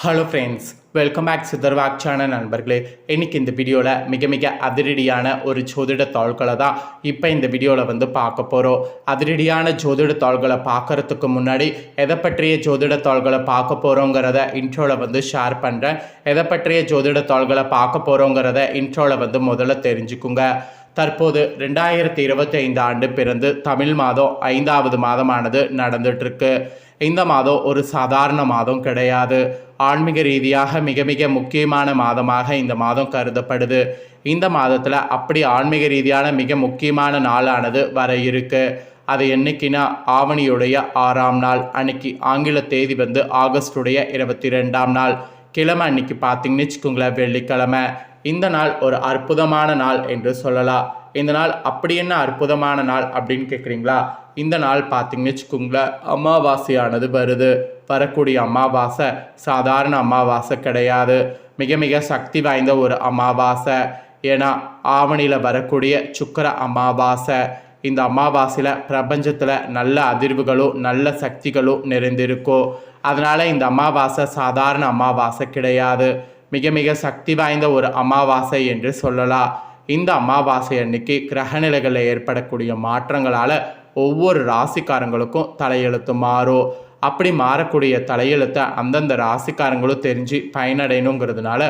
Hello friends, welcome back சித்தர்வாக் channel நண்பர்களே. இன்றைக்கி இந்த வீடியோவில் மிக அதிரடியான ஒரு ஜோதிட தாள்களை தான் இப்போ இந்த வீடியோவில் பார்க்க போகிறோம். அதிரடியான ஜோதிட தாள்களை பார்க்குறதுக்கு முன்னாடி எதை பற்றிய ஜோதிட தாள்களை பார்க்க போகிறோங்கிறத இன்ட்ரோவில் ஷேர் பண்ணுறேன். எதை பற்றிய ஜோதிட தாள்களை பார்க்க போகிறோங்கிறத இன்ட்ரோவில் முதல்ல தெரிஞ்சுக்குங்க. தற்போது 2025 ஆண்டு பிறந்து தமிழ் மாதம் 5வது மாதமானது நடந்துகிட்ருக்கு. இந்த மாதம் ஒரு சாதாரண மாதம் கிடையாது. ஆன்மீக ரீதியாக மிக முக்கியமான மாதமாக இந்த மாதம் கருதப்படுது. இந்த மாதத்தில் அப்படி ஆன்மீக ரீதியான மிக முக்கியமான நாளானது வர இருக்கு. அது என்னைக்குன்னா ஆவணியுடைய 6ஆம் நாள் அன்னைக்கு. ஆங்கில தேதி ஆகஸ்டுடைய 22ஆம் நாள் கிழமை அன்னைக்கு பார்த்தீங்கன்னு வச்சுக்கோங்களேன், வெள்ளிக்கிழமை. இந்த நாள் ஒரு அற்புதமான நாள் என்று சொல்லலாம். இந்த நாள் அப்படி என்ன அற்புதமான நாள் அப்படின்னு கேட்குறீங்களா? இந்த நாள் பார்த்தீங்கன்னு வச்சுக்கோங்களேன், அமாவாசையானது வருது. வரக்கூடிய அமாவாசை சாதாரண அமாவாசை கிடையாது. மிக சக்தி வாய்ந்த ஒரு அமாவாசை. ஏன்னா ஆவணியில் வரக்கூடிய சுக்கிர அமாவாசை. இந்த அமாவாசையில் பிரபஞ்சத்தில் நல்ல அதிர்வுகளும் நல்ல சக்திகளும் நிறைந்திருக்கும். அதனால் இந்த அமாவாசை சாதாரண அமாவாசை கிடையாது. மிக சக்தி வாய்ந்த ஒரு அமாவாசை என்று சொல்லலாம். இந்த அமாவாசை அன்னைக்கு கிரகநிலைகளில் ஏற்படக்கூடிய மாற்றங்களால் ஒவ்வொரு ராசிக்காரங்களுக்கும் தலையெழுத்து மாறும். அப்படி மாறக்கூடிய தலையெழுத்தை அந்தந்த ராசிக்காரங்களும் தெரிஞ்சு பயனடையணுங்கிறதுனால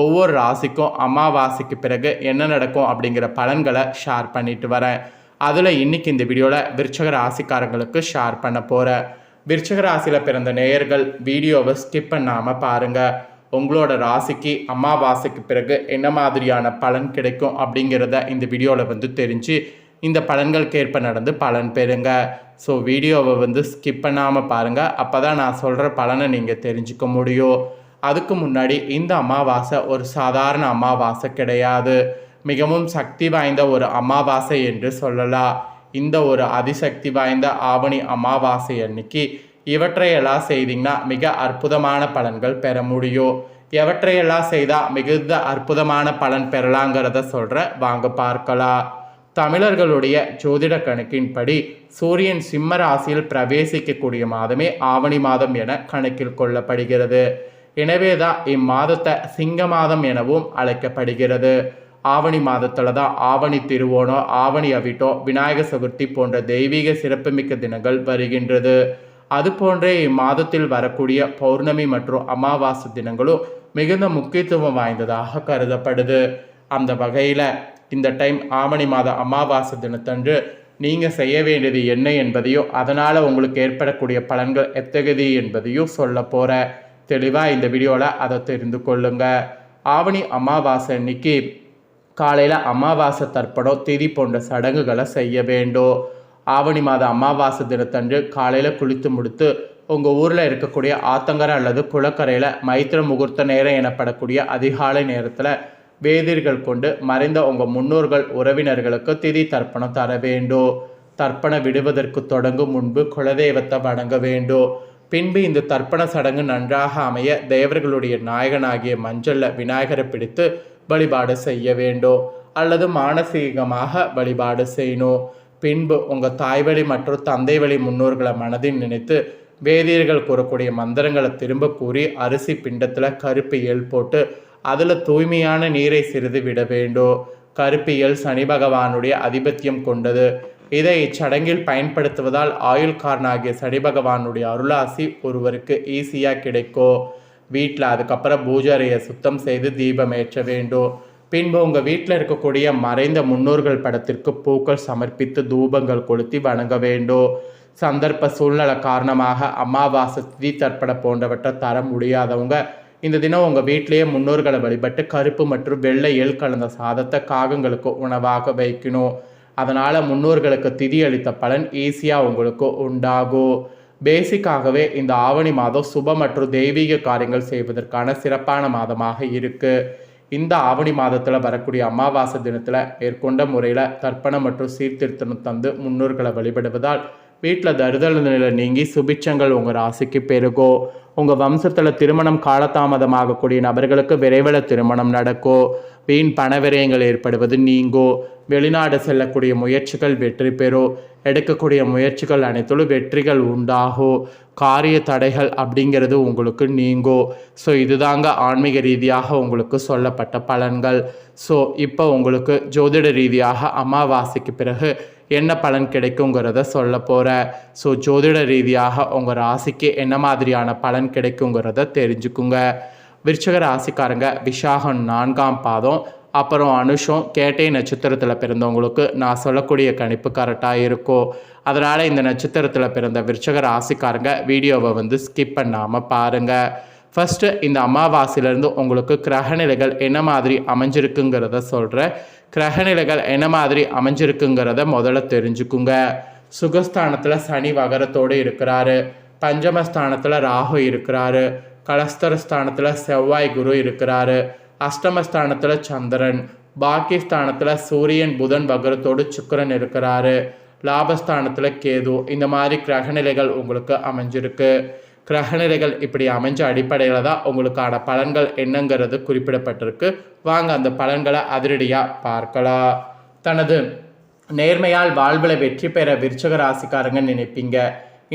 ஒவ்வொரு ராசிக்கும் அமாவாசைக்கு பிறகு என்ன நடக்கும் அப்படிங்கிற பலன்களை ஷேர் பண்ணிட்டு வரேன். அதில் இன்றைக்கி இந்த வீடியோவில் விருச்சக ராசிக்காரங்களுக்கு ஷேர் பண்ண போகிறேன். விருச்சக ராசியில் பிறந்த நேயர்கள் வீடியோவை ஸ்கிப் பண்ணாமல் பாருங்கள். உங்களோட ராசிக்கு அமாவாசைக்கு பிறகு என்ன மாதிரியான பலன் கிடைக்கும் அப்படிங்கிறத இந்த வீடியோவில் தெரிஞ்சு இந்த பலன்களுக்கு ஏற்ப நடந்து பலன் பெறுங்க. ஸோ வீடியோவை ஸ்கிப் பண்ணாமல் பாருங்கள். அப்போ தான் நான் சொல்கிற பலனை நீங்கள் தெரிஞ்சுக்க முடியும். அதுக்கு முன்னாடி இந்த அமாவாசை ஒரு சாதாரண அமாவாசை கிடையாது. மிகவும் சக்தி வாய்ந்த ஒரு அமாவாசை என்று சொல்லலாம். இந்த ஒரு அதிசக்தி வாய்ந்த ஆவணி அமாவாசை அன்னைக்கு இவற்றையெல்லாம் செய்தீங்கன்னா மிக அற்புதமான பலன்கள் பெற முடியும். எவற்றையெல்லாம் செய்தால் மிகுந்த அற்புதமான பலன் பெறலாங்கிறத சொல்கிறேன், வாங்க பார்க்கலாம். தமிழர்களுடைய ஜோதிட கணக்கின்படி சூரியன் சிம்ம ராசியில் பிரவேசிக்கக்கூடிய மாதமே ஆவணி மாதம் என கணக்கில் கொள்ளப்படுகிறது. எனவே தான் இம்மாதத்தை சிங்க மாதம் எனவும் அழைக்கப்படுகிறது. ஆவணி மாதத்தில் தான் ஆவணி திருவோணம், ஆவணி அவிட்டம், விநாயகர் சதுர்த்தி போன்ற தெய்வீக சிறப்புமிக்க தினங்கள் வருகின்றது. அதுபோன்றே இம்மாதத்தில் வரக்கூடிய பௌர்ணமி மற்றும் அமாவாசை தினங்களும் மிகுந்த முக்கியத்துவம் வாய்ந்ததாக கருதப்படுது. அந்த வகையில் இந்த டைம் ஆவணி மாத அமாவாசை தினத்தன்று நீங்கள் செய்ய வேண்டியது என்ன என்பதையும் அதனால் உங்களுக்கு ஏற்படக்கூடிய பலன்கள் எத்தகையது என்பதையும் சொல்ல போகிற தெளிவாக இந்த வீடியோவில் அதை தெரிந்து கொள்ளுங்க. ஆவணி அமாவாசை அன்னைக்கு காலையில் அமாவாசை தர்ப்பணம் திதி போன்ற சடங்குகளை செய்ய வேண்டும். ஆவணி மாத அமாவாசை தினத்தன்று காலையில் குளித்து முடித்து உங்கள் ஊரில் இருக்கக்கூடிய ஆத்தங்கரை அல்லது குளக்கரையில் மைத்திர முகூர்த்த நேரம் எனப்படக்கூடிய அதிகாலை நேரத்தில் வேதிர்கள் கொண்டு மறைந்த உங்கள் முன்னோர்கள் உறவினர்களுக்கு திதி தர்ப்பணம் தர வேண்டும். தர்ப்பணம் விடுவதற்கு தொடங்கும் முன்பு குலதெய்வத்தை வணங்க வேண்டும். பின்பு இந்த தர்ப்பண சடங்கு நன்றாக அமைய தேவர்களுடைய நாயகனாகிய மஞ்சளில் விநாயகரை பிடித்து வழிபாடு செய்ய வேண்டும் அல்லது மானசீகமாக வழிபாடு செய்யணும். பின்பு உங்கள் தாய்வழி மற்றும் தந்தை வழி முன்னோர்களை மனதில் நினைத்து வேதியர்கள் கூறக்கூடிய மந்திரங்களை திரும்ப கூறி அரிசி பிண்டத்தில் கருப்பு எல் போட்டு அதில் தூய்மையான நீரை சிறிது விட வேண்டும். கருப்பு எல் சனி பகவானுடைய ஆதிபத்தியம் கொண்டது. இதை இச்சடங்கில் பயன்படுத்துவதால் ஆயுள்காரனாகிய சனி பகவானுடைய அருளாசி ஒருவருக்கு ஈஸியாக கிடைக்கும். வீட்டில் அதுக்கப்புறம் பூஜை அறையை சுத்தம் செய்து தீபம் ஏற்ற வேண்டும். பின்பு உங்கள் வீட்டில் இருக்கக்கூடிய மறைந்த முன்னோர்கள் படத்திற்கு பூக்கள் சமர்ப்பித்து தூபங்கள் கொளுத்தி வணங்க வேண்டும். சந்தர்ப்ப சூழ்நிலை காரணமாக அமாவாசை திதி தர்ப்பண போன்றவற்றை தர முடியாதவங்க இந்த தினம் உங்கள் வீட்டிலேயே முன்னோர்களை வழிபட்டு கருப்பு மற்றும் வெள்ளை எள் கலந்த சாதத்தை காகங்களுக்கு உணவாக வைக்கணும். அதனால் முன்னோர்களுக்கு திதி அளித்த பலன் ஈஸியாக உங்களுக்கு உண்டாகும். பேசிக்காகவே இந்த ஆவணி மாதம் சுப மற்றும் தெய்வீக காரியங்கள் செய்வதற்கான சிறப்பான மாதமாக இருக்குது. இந்த ஆவணி மாதத்தில் வரக்கூடிய அமாவாசை தினத்தில் மேற்கொண்ட முறையில் தர்ப்பணம் மற்றும் சீர்திருத்தம் தந்து முன்னோர்களை வழிபடுவதால் வீட்டில் தருதல் நிலை நீங்கி சுபிட்சங்கள் உங்கள் ராசிக்கு பெருகும். உங்கள் வம்சத்தில் திருமணம் காலதாமதமாகக்கூடிய நபர்களுக்கு விரைவில் திருமணம் நடக்கும். வீண் பண விரயங்கள் ஏற்படுவது நீங்கும். வெளிநாடு செல்லக்கூடிய முயற்சிகள் வெற்றி பெறும். எடுக்கக்கூடிய முயற்சிகள் அனைத்திலும் வெற்றிகள் உண்டாகும். காரிய தடைகள் அப்படிங்கிறது உங்களுக்கு நீங்கும். ஸோ இதுதாங்க ஆன்மீக ரீதியாக உங்களுக்கு சொல்லப்பட்ட பலன்கள். ஸோ இப்போ உங்களுக்கு ஜோதிட ரீதியாக அமாவாசைக்கு பிறகு என்ன பலன் கிடைக்குங்கிறத சொல்ல போகிறேன். ஸோ ஜோதிட ரீதியாக உங்கள் ராசிக்கு என்ன மாதிரியான பலன் கிடைக்குங்கிறத தெரிஞ்சுக்குங்க. விருச்சிக ராசிக்காரங்க விஷாகம் 4ஆம் பாதம், அப்புறம் அனுஷம் கேட்டை நட்சத்திரத்தில் பிறந்தவங்களுக்கு நான் சொல்லக்கூடிய கணிப்பு கரெக்டாக இருக்கும். அதனால் இந்த நட்சத்திரத்தில் பிறந்த விருச்சிக ராசிக்காரங்க வீடியோவை ஸ்கிப் பண்ணாமல் பாருங்கள். ஃபஸ்ட்டு இந்த அமாவாசையிலேருந்து உங்களுக்கு கிரகநிலைகள் என்ன மாதிரி அமைஞ்சிருக்குங்கிறத சொல்கிறேன். கிரகநிலைகள் என்ன மாதிரி அமைஞ்சிருக்குங்கிறத முதல்ல தெரிஞ்சுக்குங்க. சுகஸ்தானத்தில் சனி வகரத்தோடு இருக்கிறாரு. பஞ்சமஸ்தானத்தில் ராகு இருக்கிறாரு. கலஸ்தரஸ்தானத்தில் செவ்வாய் குரு இருக்கிறாரு. அஷ்டமஸ்தானத்தில் சந்திரன். பாக்கியஸ்தானத்தில் சூரியன் புதன் வகரத்தோடு சுக்கிரன் இருக்கிறாரு. லாபஸ்தானத்தில் கேது. இந்த மாதிரி கிரகநிலைகள் உங்களுக்கு அமைஞ்சிருக்கு. கிரகநிலைகள் இப்படி அமைஞ்ச அடிப்படையில் தான் உங்களுக்கான பலன்கள் என்னங்கிறது குறிப்பிடப்பட்டிருக்கு. வாங்க அந்த பலன்களை அதிரடியாக பார்க்கலாம். தனது நேர்மையால் வாழ்வில் வெற்றி பெற விருச்சிக ராசிக்காரங்க நினைப்பீங்க.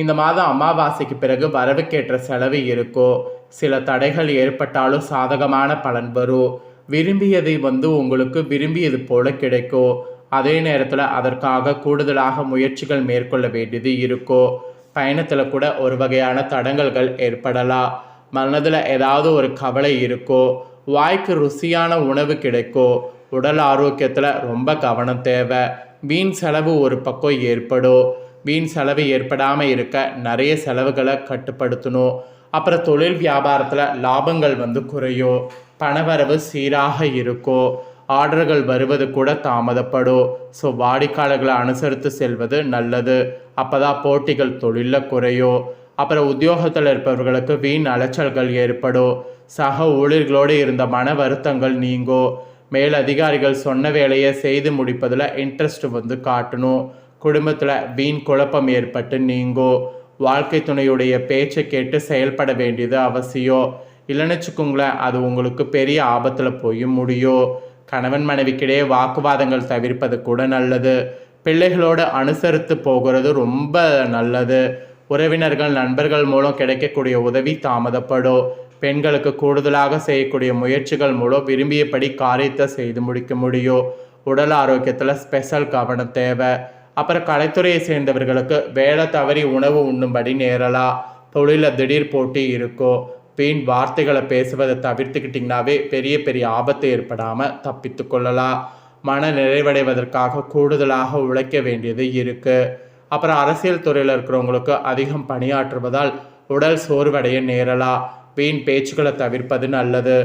இந்த மாதம் அமாவாசைக்கு பிறகு வரவுக்கேற்ற செலவு இருக்கும். சில தடைகள் ஏற்பட்டாலும் சாதகமான பலன் வரும். விரும்பியதை உங்களுக்கு விரும்பியது போல கிடைக்கும். அதே நேரத்தில் அதற்காக கூடுதலாக முயற்சிகள் மேற்கொள்ள வேண்டியது இருக்கும். பயணத்தில் கூட ஒரு வகையான தடங்கல்கள் ஏற்படலாம். மனதில் ஏதாவது ஒரு கவலை இருக்கும். வாய்க்கு ருசியான உணவு கிடைக்கும். உடல் ஆரோக்கியத்தில் ரொம்ப கவனம் தேவை. வீண் செலவு ஒரு பக்கம் ஏற்படும். வீண் செலவு ஏற்படாமல் இருக்க நிறைய செலவுகளை கட்டுப்படுத்தணும். அப்புறம் தொழில் வியாபாரத்தில் லாபங்கள் குறையும். பணவரவு சீராக இருக்கும். ஆர்டர்கள் வருவது கூட தாமதப்படும். ஸோ வாடிக்கையாளர்களை அனுசரித்து செல்வது நல்லது. அப்போ தான் போட்டிகள் தொழிலில் குறையும். அப்புறம் உத்தியோகத்தில் இருப்பவர்களுக்கு வீண் அலைச்சல்கள் ஏற்படும். சக ஊழியர்களோடு இருந்த மன வருத்தங்கள் நீங்கும். மேலதிகாரிகள் சொன்ன வேலையை செய்து முடிப்பதில் இன்ட்ரெஸ்ட் காட்டணும். குடும்பத்தில் வீண் குழப்பம் ஏற்பட்டு நீங்கும். வாழ்க்கை துணையுடைய பேச்சை கேட்டு செயல்பட வேண்டியது அவசியம். இல்லைன்னு வச்சுக்கோங்களேன், அது உங்களுக்கு பெரிய ஆபத்தில் போய் முடியும். கணவன் மனைவிக்கிடையே வாக்குவாதங்கள் தவிர்ப்பது கூட நல்லது. பிள்ளைகளோடு அனுசரித்து போகிறது ரொம்ப நல்லது. உறவினர்கள் நண்பர்கள் மூலம் கிடைக்கக்கூடிய உதவி தாமதப்படும். பெண்களுக்கு கூடுதலாக செய்யக்கூடிய முயற்சிகள் மூலம் விரும்பியபடி காரியத்தை செய்து முடிக்க முடியும். உடல் ஆரோக்கியத்தில் ஸ்பெஷல் கவனம் தேவை. அப்புறம் கலைத்துறையை சேர்ந்தவர்களுக்கு வேலை தவறி உணவு உண்ணும்படி நேரலாம். தொழிலில் திடீர் போட்டி இருக்கும். வீண் வார்த்தைகளை பேசுவதை தவிர்த்துக்கிட்டிங்கனாவே பெரிய பெரிய ஆபத்து ஏற்படாமல் தப்பித்து கொள்ளலாம். மன நிறைவடைவதற்காக கூடுதலாக உழைக்க வேண்டியது இருக்குது. அப்புறம் அரசியல் துறையில் இருக்கிறவங்களுக்கு அதிகம் பணியாற்றுவதால் உடல் சோர்வடைய நேரலாம். வீண் பேச்சுக்களை தவிர்ப்பது நல்லது.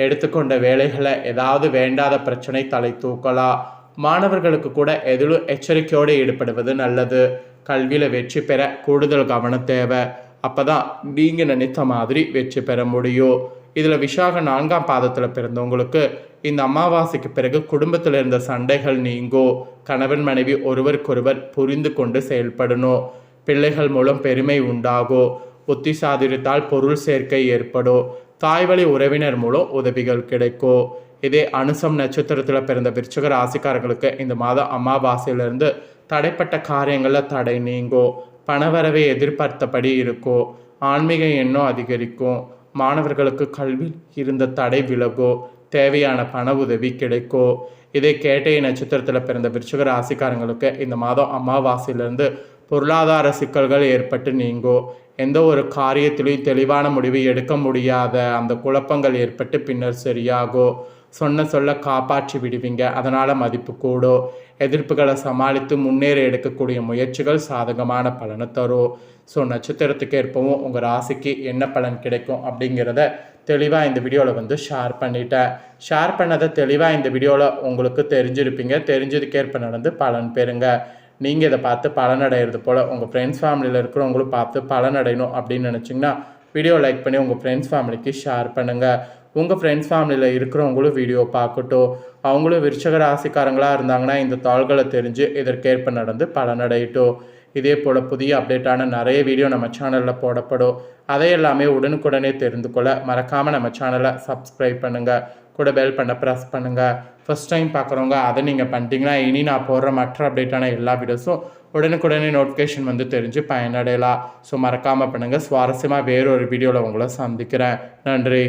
எடுத்துக்கொண்ட வேலைகளை ஏதாவது வேண்டாத பிரச்சனை தலை தூக்கலாம். மாணவர்களுக்கு கூட எதிலும் எச்சரிக்கையோடு ஈடுபடுவது நல்லது. கல்வியில் வெற்றி பெற கூடுதல் கவனம் தேவை. அப்போ தான் நீங்கள் நினைத்த மாதிரி வெற்றி பெற முடியும். இதில் விஷாக 4ஆம் பாதத்தில் பிறந்தவங்களுக்கு இந்த அமாவாசைக்கு பிறகு குடும்பத்தில் இருந்த சண்டைகள் நீங்கும். கணவன் மனைவி ஒருவருக்கொருவர் புரிந்து கொண்டு செயல்படணும். பிள்ளைகள் மூலம் பெருமை உண்டாகும். புத்திசாதுரியத்தால் பொருள் சேர்க்கை ஏற்படும். தாய்வழி உறவினர் மூலம் உதவிகள் கிடைக்கும். இதே அனுசம் நட்சத்திரத்தில் பிறந்த விருச்சிக ராசிக்காரர்களுக்கு இந்த மாதம் அமாவாசையிலிருந்து தடைப்பட்ட காரியங்களில் தடை நீங்கும். பணவரவை எதிர்பார்த்தபடி இருக்கும். ஆன்மீக எண்ணம் அதிகரிக்கும். மாணவர்களுக்கு கல்வி இருந்த தடை விலகும். தேவையான பண உதவி கிடைக்கும். இதே கேட்டை நட்சத்திரத்தில் பிறந்த விருச்சிக ராசிக்காரங்களுக்கு இந்த மாதம் அமாவாசையிலிருந்து பொருளாதார சிக்கல்கள் ஏற்பட்டு நீங்கும். எந்த ஒரு காரியத்திலையும் தெளிவான முடிவு எடுக்க முடியாத அந்த குழப்பங்கள் ஏற்பட்டு பின்னர் சரியாகும். சொல்ல காப்பாற்றி விடுவீங்க. அதனால் மதிப்பு கூடும். எதிர்ப்புகளை சமாளித்து முன்னேற எடுக்கக்கூடிய முயற்சிகள் சாதகமான பலனை தரும். ஸோ நட்சத்திரத்துக்கு ஏற்பவும் உங்கள் ராசிக்கு என்ன பலன் கிடைக்கும் அப்படிங்கிறத தெளிவாக இந்த வீடியோவில் ஷேர் பண்ணிட்டேன். ஷேர் பண்ணதை தெளிவாக இந்த வீடியோவில் உங்களுக்கு தெரிஞ்சிருப்பீங்க. தெரிஞ்சதுக்கேற்ப நடந்து பலன் பெறுங்க. நீங்கள் இதை பார்த்து பலனடைகிறது போல் உங்கள் ஃப்ரெண்ட்ஸ் ஃபேமிலியில் இருக்கிறவங்களும் பார்த்து பலனடையணும் அப்படின்னு நினச்சிங்கன்னா வீடியோ லைக் பண்ணி உங்கள் ஃப்ரெண்ட்ஸ் ஃபேமிலிக்கு ஷேர் பண்ணுங்கள். உங்கள் ஃப்ரெண்ட்ஸ் ஃபேமிலியில் இருக்கிறவங்களும் வீடியோ பார்க்கட்டும். அவங்களும் விருச்சிக ராசிக்காரங்களாக இருந்தாங்கன்னா இந்த தாள்களை தெரிஞ்சு இதற்கேற்ப நடந்து பலனடையட்டும். இதே போல் புதிய அப்டேட்டான நிறைய வீடியோ நம்ம சேனலில் போடப்படும். அதை எல்லாமே உடனுக்குடனே தெரிந்து கொள்ள மறக்காமல் நம்ம சேனலை சப்ஸ்கிரைப் பண்ணுங்கள். கூட பெல் பண்ண ப்ரெஸ் பண்ணுங்கள். ஃபஸ்ட் டைம் பார்க்குறவங்க அதை நீங்கள் பண்ணிட்டீங்கன்னா இனி நான் போடுற மற்ற அப்டேட்டான எல்லா வீடியோஸும் உடனுக்குடனே நோட்டிஃபிகேஷன் வந்து தெரிஞ்சு பயனடையலாம். ஸோ மறக்காமல் பண்ணுங்கள். சுவாரஸ்யமாக வேறொரு வீடியோவில் உங்களை சந்திக்கிறேன். நன்றி.